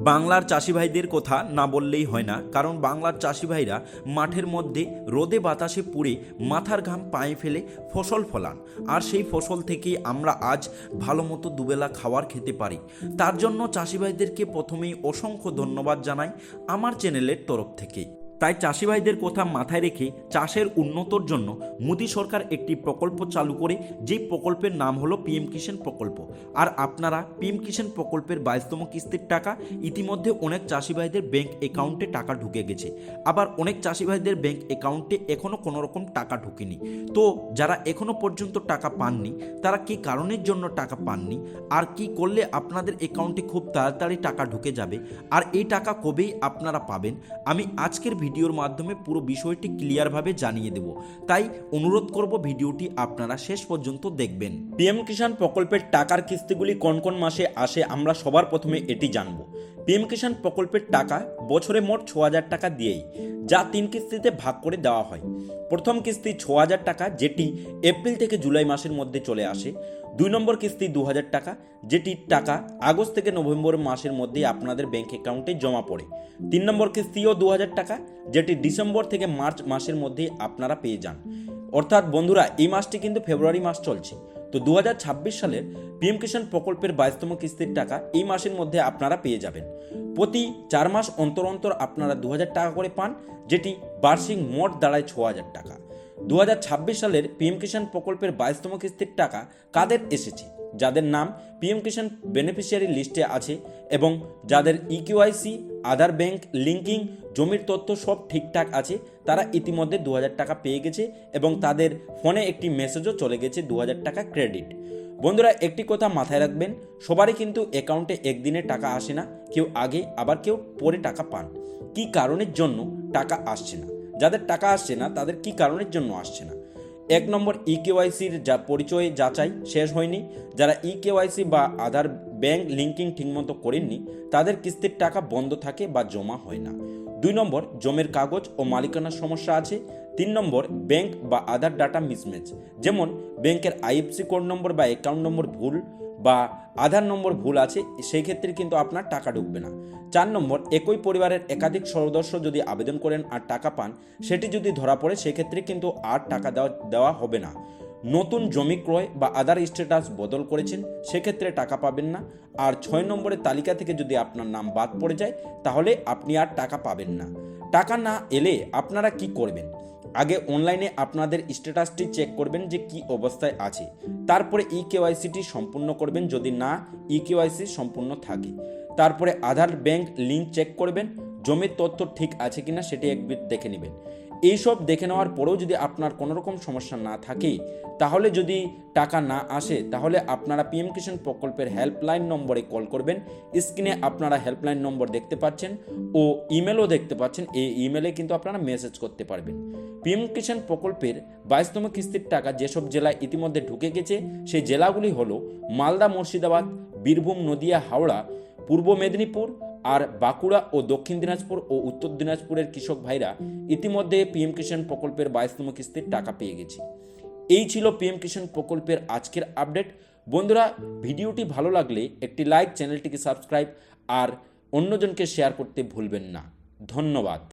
বাংলার চাষি ভাইদের কথা না বললেই হয় না, কারণ বাংলার চাষি ভাইরা মাঠের মধ্যে রোদে বাতাসে পুড়ে মাথার ঘাম পায়ে ফেলে ফসল ফলান, আর সেই ফসল থেকেই আমরা আজ ভালো মতো দুবেলা খাবার খেতে পারি। তার জন্য চাষি ভাইদেরকে প্রথমেই অসংখ্য ধন্যবাদ জানাই আমার চ্যানেলের তরফ থেকে। তাই চাষি ভাইদের কথা মাথায় রেখে চাষের উন্নতর জন্য মোদী সরকার একটি প্রকল্প চালু করে, যেই প্রকল্পের নাম হলো পিএম কিষাণ প্রকল্প। আর আপনারা পিএম কিষাণ প্রকল্পের 22তম কিস্তির টাকা ইতিমধ্যে অনেক চাষি ভাইদের ব্যাংক অ্যাকাউন্টে টাকা ঢুকে গেছে, আবার অনেক চাষি ভাইদের ব্যাংক অ্যাকাউন্টে এখনও কোনো রকম টাকা ঢুকেনি। তো যারা এখনও পর্যন্ত টাকা পাননি, তারা কী কারণের জন্য টাকা পাননি, আর কি করলে আপনাদের অ্যাকাউন্টে খুব তাড়াতাড়ি টাকা ঢুকে যাবে, আর এই টাকা কবেই আপনারা পাবেন, আমি আজকের ভিডিওর মাধ্যমে পুরো বিষয়টি ক্লিয়ারভাবে জানিয়ে দেব। তাই অনুরোধ করব ভিডিওটি আপনারা শেষ পর্যন্ত দেখবেন। পিএম কিষাণ প্রকল্পের টাকার কিস্তিগুলি কোন কোন মাসে আসে আমরা সবার প্রথমে এটি জানব। পিএম কিষাণ প্রকল্পের টাকা বছরে মোট 6,000 টাকা দিয়েই, যা 3 কিস্তিতে ভাগ করে দেওয়া হয়। প্রথম কিস্তি 6,000 টাকা, যেটি এপ্রিল থেকে জুলাই মাসের মধ্যে চলে আসে। 2 নম্বর কিস্তি 2,000 টাকা, যেটি টাকা আগস্ট থেকে নভেম্বর মাসের মধ্যেই আপনাদের ব্যাংক অ্যাকাউন্টে জমা পড়ে। 3 নম্বর কিস্তিও 2,000 টাকা, যেটি ডিসেম্বর থেকে মার্চ মাসের মধ্যেই আপনারা পেয়ে যান। অর্থাৎ বন্ধুরা, এই মাসটি কিন্তু ফেব্রুয়ারি মাস চলছে। তো 2026 সালের পিএম কিষাণ প্রকল্পের 22তম কিস্তির টাকা এই মাসের মধ্যে আপনারা পেয়ে যাবেন। প্রতি 4 মাস অন্তর অন্তর আপনারা 2,000 টাকা করে পান, যেটি বার্ষিক মোট দাঁড়ায় 6,000 টাকা। 2026 সালের পিএম কিষাণ প্রকল্পের 22তম কিস্তির টাকা কাদের এসেছে? যাদের নাম পিএম কিষাণ বেনিফিশিয়ারি লিস্টে আছে এবং যাদের ইকিউআইসি, আধার ব্যাংক লিঙ্কিং, জমির তথ্য সব ঠিকঠাক আছে, তারা ইতিমধ্যে 2,000 টাকা পেয়ে গেছে এবং তাদের ফোনে একটি মেসেজও চলে গেছে 2,000 টাকা ক্রেডিট। বন্ধুরা, একটি কথা মাথায় রাখবেন, সবারই কিন্তু অ্যাকাউন্টে একদিনে টাকা আসে না, কেউ আগে আবার কেউ পরে টাকা পান। কি কারণের জন্য টাকা আসছে না? যাদের টাকা আসছে না তাদের কি কারণের জন্য আসছে না? 1 নম্বর, ইকেওয়াইসির যা পরিচয় যাচাই শেষ হয়নি। যারা ইকেওয়াইসি বা আধার ব্যাংক লিঙ্কিং ঠিকমতো করেননি, তাদের কিস্তির টাকা বন্ধ থাকে বা জমা হয় না। 2 নম্বর, জমির কাগজ ও মালিকানার সমস্যা আছে। 3 নম্বর, ব্যাংক বা আধার ডাটা মিসম্যাচ, যেমন ব্যাংকের আইএফসি কোড নম্বর বা অ্যাকাউন্ট নম্বর ভুল বা আধার নম্বর ভুল আছে, সেই ক্ষেত্রে কিন্তু আপনার টাকা ঢুকবে না। 4 নম্বর, একই পরিবারের একাধিক সদস্য যদি আবেদন করেন আর টাকা পান, সেটি যদি ধরা পড়ে সেক্ষেত্রে কিন্তু আর টাকা দেওয়া হবে না। নতুন জমি ক্রয় বা আধার স্ট্যাটাস বদল করেছেন, সেক্ষেত্রে টাকা পাবেন না। আর 6 নম্বরের তালিকা থেকে যদি আপনার নাম বাদ পড়ে যায়, তাহলে আপনি আর টাকা পাবেন না। টাকা না এলে আপনারা কি করবেন? আগে অনলাইনে আপনাদের স্ট্যাটাসটি চেক করবেন যে কি অবস্থায় আছে, তারপরে ইকেওয়াইসিটি সম্পূর্ণ করবেন যদি না ইকেওয়াইসি সম্পূর্ণ থাকে। তারপরে আধার ব্যাংক লিঙ্ক চেক করবেন, জমির তথ্য ঠিক আছে কিনা সেটি একবার দেখে নেবেন। এইসব দেখে নেওয়ার পরেও যদি আপনার কোনো রকম সমস্যা না থাকে, তাহলে যদি টাকা না আসে, তাহলে আপনারা পিএম কিষাণ প্রকল্পের হেল্পলাইন নম্বরে কল করবেন। স্ক্রিনে আপনারা হেল্পলাইন নম্বর দেখতে পাচ্ছেন ও ইমেলও দেখতে পাচ্ছেন, এই ইমেলে কিন্তু আপনারা মেসেজ করতে পারবেন। পিএম কিষাণ প্রকল্পের 22তম কিস্তির টাকা যেসব জেলায় ইতিমধ্যে ঢুকে গেছে, সেই জেলাগুলি হলো মালদা, মুর্শিদাবাদ, বীরভূম, নদিয়া, হাওড়া, পূর্ব মেদিনীপুর, আর বাঁকুড়া ও দক্ষিণ দিনাজপুর ও উত্তর দিনাজপুরের কৃষক ভাইরা ইতিমধ্যে পিএম কিষাণ প্রকল্পের 22তম কিস্তির টাকা পেয়ে গেছে। এই ছিল পিএম কিষাণ প্রকল্পের আজকের আপডেট। বন্ধুরা, ভিডিওটি ভালো লাগলে একটি লাইক, চ্যানেলটিকে সাবস্ক্রাইব আর অন্যজনকে শেয়ার করতে ভুলবেন না। ধন্যবাদ।